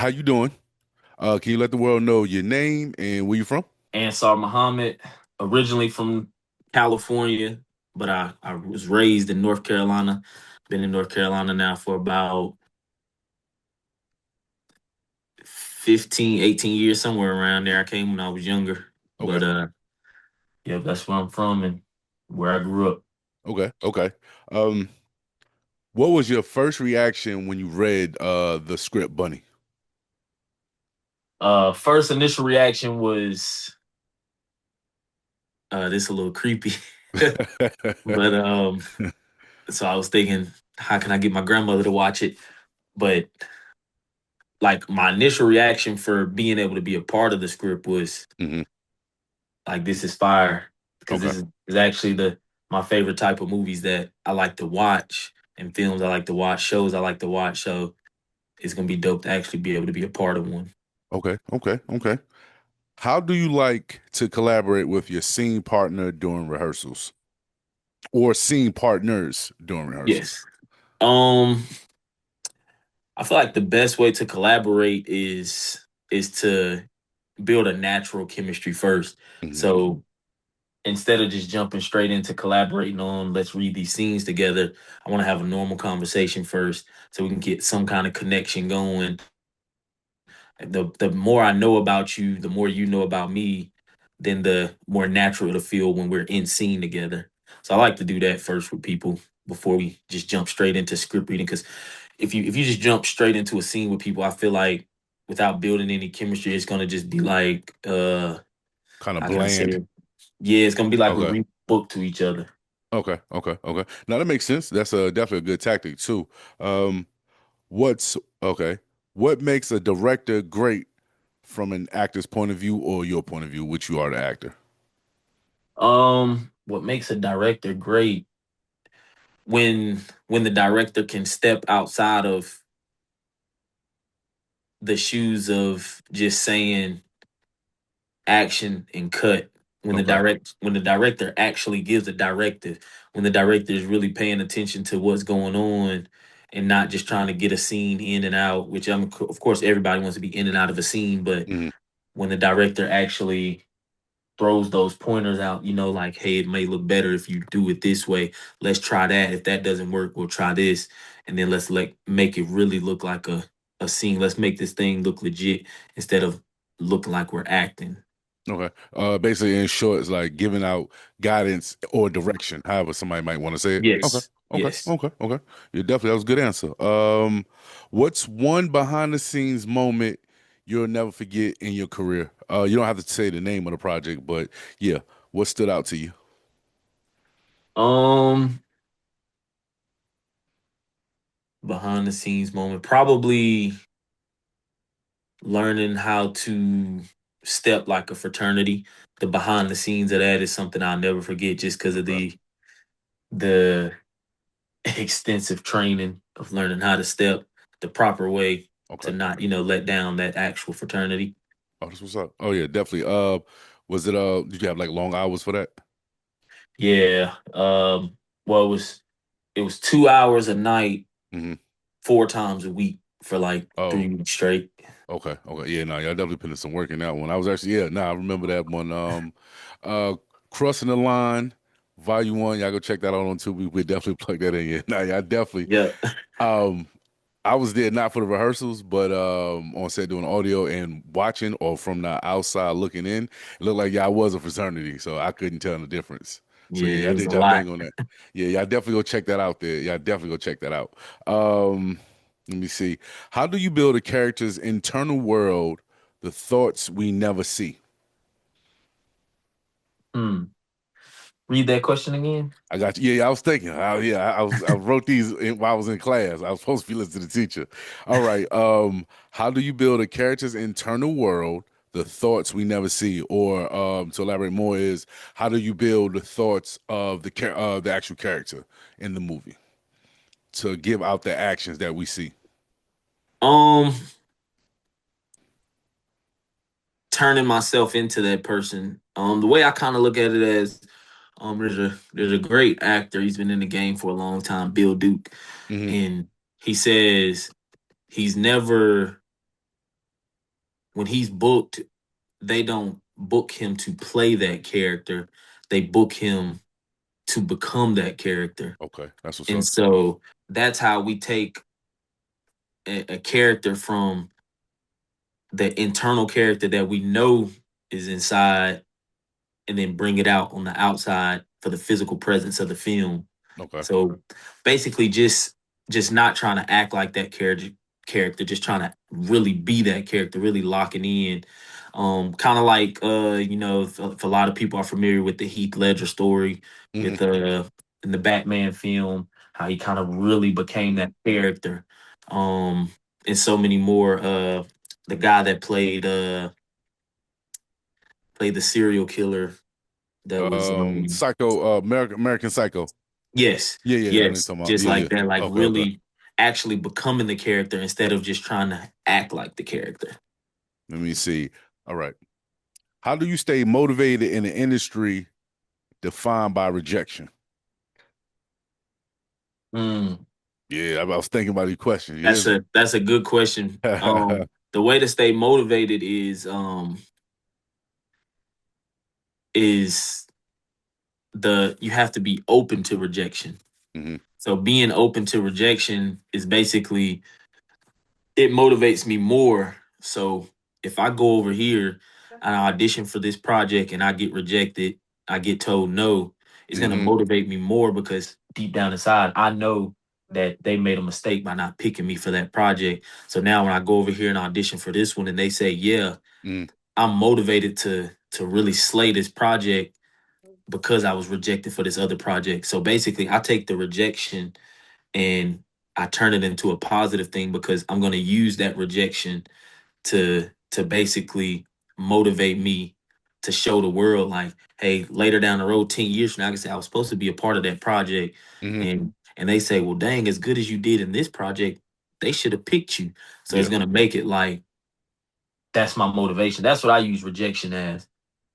How you doing? Can you let the world know your name and where you from? Ansar Muhammad, originally from California, but I was raised in North Carolina. Been in North Carolina now for about 15, 18 years, somewhere around there. I came when I was younger. Okay, But yeah, that's where I'm from and where I grew up. okay. Um, what was your first reaction when you read the script, Bunny? First initial reaction was this a little creepy. But so I was thinking, how can I get my grandmother to watch it? But like my initial reaction for being able to be a part of the script was hmm like this is fire because Okay, this is actually the my favorite type of movies that I like to watch and films I like to watch, shows I like to watch. So it's gonna be dope to actually be able to be a part of one. okay. How do you like to collaborate with your scene partner during rehearsals or scene partners during rehearsals? Yes. Um, I feel like the best way to collaborate is to build a natural chemistry first. hmm So instead of just jumping straight into collaborating on let's read these scenes together, I want to have a normal conversation first so we can get some kind of connection going. The more I know about you, the more you know about me, then the more natural it'll feel when we're in scene together. So I like to do that first with people before we just jump straight into script reading. Because if you just jump straight into a scene with people, I feel like without building any chemistry, it's gonna just be like Kind of how can I say bland. it? Yeah, it's gonna be like we Okay, read a book to each other. okay. Now that makes sense. That's definitely a good tactic too. Um, what's okay? What makes a director great from an actor's point of view or your point of view, which you are the actor? What makes a director great when the director can step outside of the shoes of just saying action and cut. Okay. When the director actually gives a directive, when the director is really paying attention to what's going on and not just trying to get a scene in and out, which of course everybody wants to be in and out of a scene, but hmm when the director actually throws those pointers out, like, hey, it may look better if you do it this way. Let's try that. If that doesn't work, we'll try this. And then let's make it really look like a scene. Let's make this thing look legit instead of looking like we're acting. Okay. Basically, in short, it's like giving out guidance or direction, however somebody might want to say it. Okay. Yes. Okay. Yes. Okay. Okay. Yeah, definitely. That was a good answer. What's one behind the scenes moment you'll never forget in your career? You don't have to say the name of the project, but yeah, what stood out to you? Um, behind the scenes moment. Probably learning how to step like a fraternity. The behind the scenes of that is something I'll never forget just because of Okay. the extensive training of learning how to step the proper way to Okay. not, let down that actual fraternity. Oh, this was up. Oh yeah, definitely. Was it did you have like long hours for that? Yeah. Well, it was 2 hours a night, hmm 4 times a week for like Oh, 3 weeks straight. okay. Yeah, no, y'all definitely put in some work in that one. I was actually, yeah, no, I remember that one. Uh, Crossing the Line, Volume One. Y'all go check that out on Tubi. We definitely plug that in. Yeah, no, y'all definitely. Yeah. Um, I was there not for the rehearsals, but on set doing audio and watching, or from the outside looking in, it looked like y'all was a fraternity, so I couldn't tell the difference. So Yeah, yeah, it y'all was did a y'all lot. thing on that. Yeah, y'all definitely go check that out there. Y'all definitely go check that out. Um, Let me see. How do you build a character's internal world, the thoughts we never see? Hmm. Read that question again. I got you. Yeah, I was thinking. I wrote these while I was in class. I was supposed to be listening to the teacher. All right. How do you build a character's internal world, the thoughts we never see? Or to elaborate more is how do you build the thoughts of the actual character in the movie to give out the actions that we see? Um, Turning myself into that person. The way I kind of look at it as there's a great actor. He's been in the game for a long time, Bill Duke, hmm and he says he's never when he's booked, they don't book him to play that character. They book him to become that character. Okay, that's what's And up. so that's how we take a character from the internal character that we know is inside and then bring it out on the outside for the physical presence of the film. Okay. So basically just not trying to act like that character, just trying to really be that character, really locking in. Kind of like if a lot of people are familiar with the Heath Ledger story Hmm. with in the Batman film, how he kind of really became that character. Um and so many more. The guy that played the serial killer that was Psycho, American Psycho. yes, Yeah, yeah, I know what you're yes, talking about. just Yeah, like yeah. that, like Okay, okay. really actually becoming the character instead of just trying to act like the character. Let me see. All right. How do you stay motivated in an industry defined by rejection? Mm, Yeah, I was thinking about these questions. Yes. that's a good question. The way to stay motivated is the you have to be open to rejection. Hmm. So being open to rejection is basically it motivates me more. So if I go over here and I audition for this project and I get rejected, I get told no, it's gonna Hmm. motivate me more because deep down inside, I know that they made a mistake by not picking me for that project. So now when I go over here and audition for this one and they say, yeah, Hmm. I'm motivated to really slay this project because I was rejected for this other project. So basically I take the rejection and I turn it into a positive thing because I'm going to use that rejection to basically motivate me to show the world like, hey, later down the road, 10 years from now, I can say I was supposed to be a part of that project. Hmm. And they say, well, dang, as good as you did in this project, they should have picked you. So it's Yeah. gonna make it like that's my motivation. That's what I use rejection as.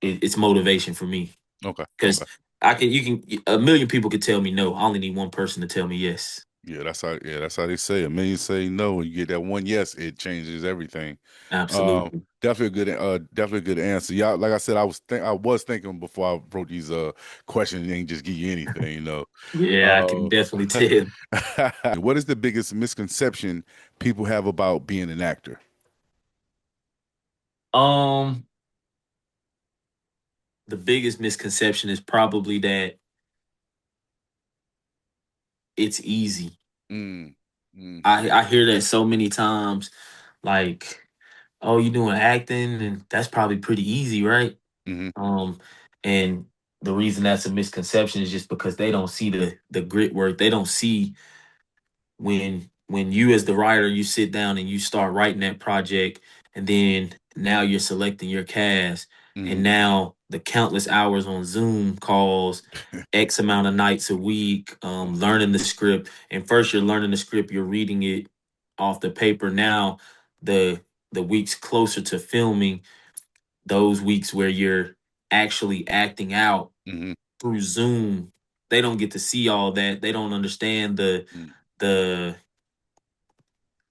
It's motivation for me. Okay. Because Okay. you can a million people could tell me no. I only need one person to tell me yes. Yeah, that's how. Yeah, that's how they say. A million say no, and you get that one yes, it changes everything. Absolutely. Definitely a good answer. Yeah, like I said, I was thinking before I wrote these questions. They ain't just give you anything, you know. Yeah, I can definitely tell. What is the biggest misconception people have about being an actor? Um, the biggest misconception is probably that it's easy. Mm, mm, I hear that so many times, like, "Oh, you doing acting, and that's probably pretty easy, right?" mm, Um, and the reason that's a misconception is just because they don't see the grit work. They don't see when you as the writer you sit down and you start writing that project and then now you're selecting your cast and mm, now the countless hours on Zoom calls x amount of nights a week learning the script and first you're learning the script you're reading it off the paper now the the weeks closer to filming those weeks where you're actually acting out mm, through Zoom they don't get to see all that they don't understand mm, the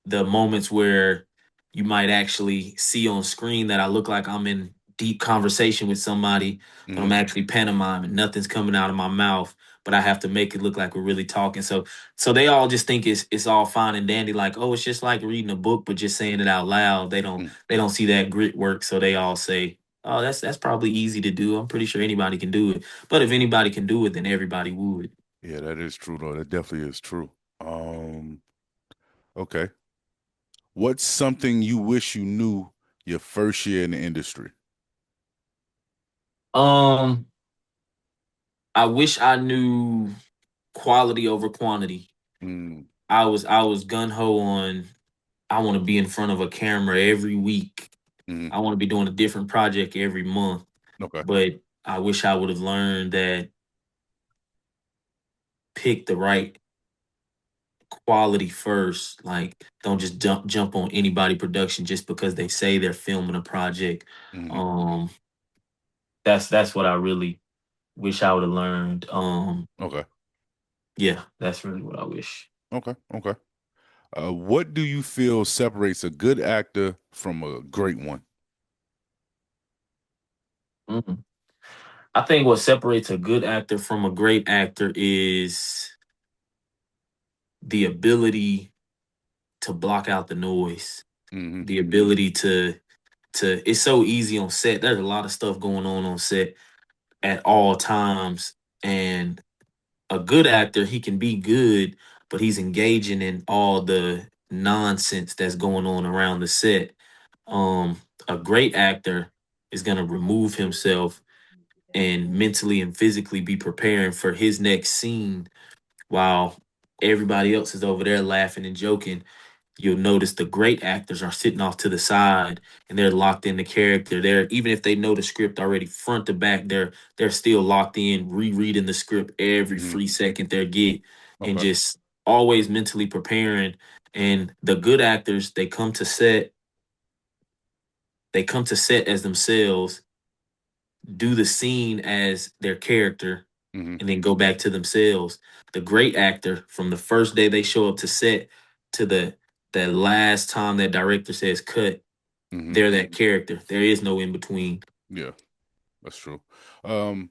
the moments where you might actually see on screen that I look like I'm in deep conversation with somebody, but I'm mm. actually pantomiming. Nothing's coming out of my mouth, but I have to make it look like we're really talking. So they all just think it's all fine and dandy, like, oh, it's just like reading a book, but just saying it out loud. Mm. They don't see that grit work, so they all say, oh, that's probably easy to do. I'm pretty sure anybody can do it. But if anybody can do it, then everybody would. Yeah, that is true though. That definitely is true. Um, okay. What's something you wish you knew your first year in the industry? Um, I wish I knew quality over quantity. Mm, I was gun ho on I want to be in front of a camera every week. mm, I want to be doing a different project every month. okay. But I wish I would have learned that pick the right quality first. Like don't just jump on anybody production just because they say they're filming a project. Mm, Um that's what I really wish I would have learned. okay. Yeah, that's really what I wish. Okay. Okay. What do you feel separates a good actor from a great one? Mm. I think what separates a good actor from a great actor is the ability to block out the noise, Hmm. the ability to. It's so easy on set. There's a lot of stuff going on set at all times, and a good actor, he can be good, but he's engaging in all the nonsense that's going on around the set. A great actor is going to remove himself and mentally and physically be preparing for his next scene while everybody else is over there laughing and joking. You'll notice the great actors are sitting off to the side and they're locked in the character. They're even if they know the script already front to back, they're still locked in, rereading the script every Hmm. free second they get and Okay. just always mentally preparing. And the good actors, they come to set as themselves, do the scene as their character, Hmm. and then go back to themselves. The great actor, from the first day they show up to set to the last time that director says cut, Hmm. they're that character. There is no in between. Yeah, that's true. Um,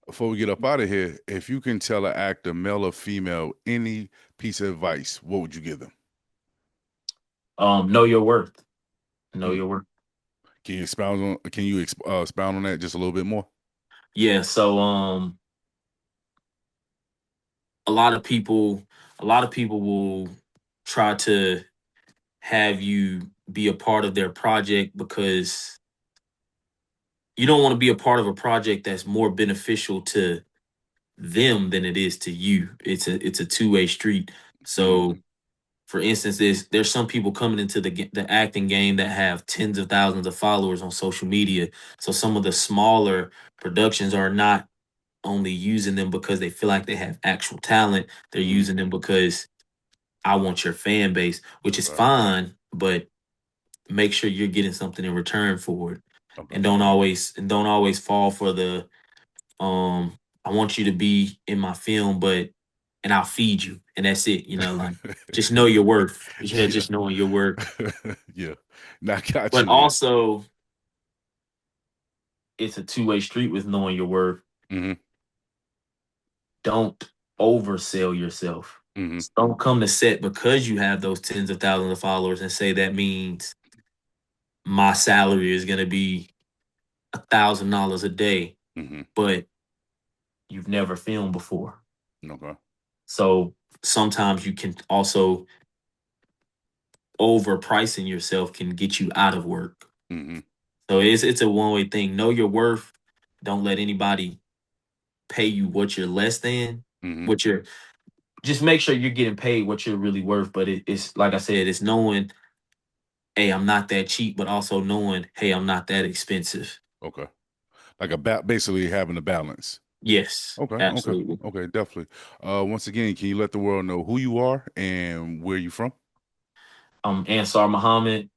Before we get up out of here, if you can tell an actor, male or female, any piece of advice, what would you give them? Know your worth. Know Mm. your worth. Can you expound on? Can you expound on that just a little bit more? Yeah. So a lot of people, a lot of people will try to have you be a part of their project because you don't want to be a part of a project that's more beneficial to them than it is to you. It's a two-way street. Hmm. So for instance, there's some people coming into the acting game that have tens of thousands of followers on social media. So some of the smaller productions are not only using them because they feel like they have actual talent. They're Hmm. using them because I want your fan base, which is Okay. fine, but make sure you're getting something in return for it. Okay. And don't always fall for the I want you to be in my film, but and I'll feed you, and that's it. Like just know your worth. Yeah, Yeah. just knowing your worth. Yeah. Now I got But you there. also, it's a two-way street with knowing your worth. Hmm. Don't oversell yourself. Hmm. Don't come to set because you have those tens of thousands of followers and say that means my salary is gonna be $1,000 a day, Hmm. but you've never filmed before. Okay. So sometimes you can also overpricing yourself can get you out of work. Hmm. So it's a one-way thing. Know your worth. Don't let anybody pay you what you're less than. Hmm. What you're Just make sure you're getting paid what you're really worth. But it's like I said, it's knowing, hey, I'm not that cheap, but also knowing, hey, I'm not that expensive. Okay. Like basically having a balance. Yes, Okay. Okay. absolutely. Okay. Definitely. Once again, can you let the world know who you are and where you from? I'm Ansar Muhammad,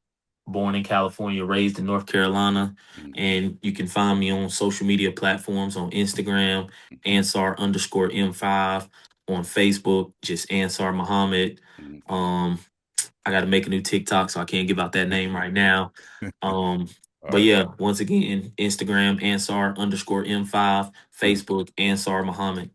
born in California, raised in North Carolina. Hmm. And you can find me on social media platforms on Instagram, Ansar_M5, on Facebook, just Ansar Muhammad. Hmm. Um, I got to make a new TikTok, so I can't give out that name right now. Um, All but right. yeah, once again, Instagram, Ansar_M5, Mhm. Facebook, Ansar Muhammad.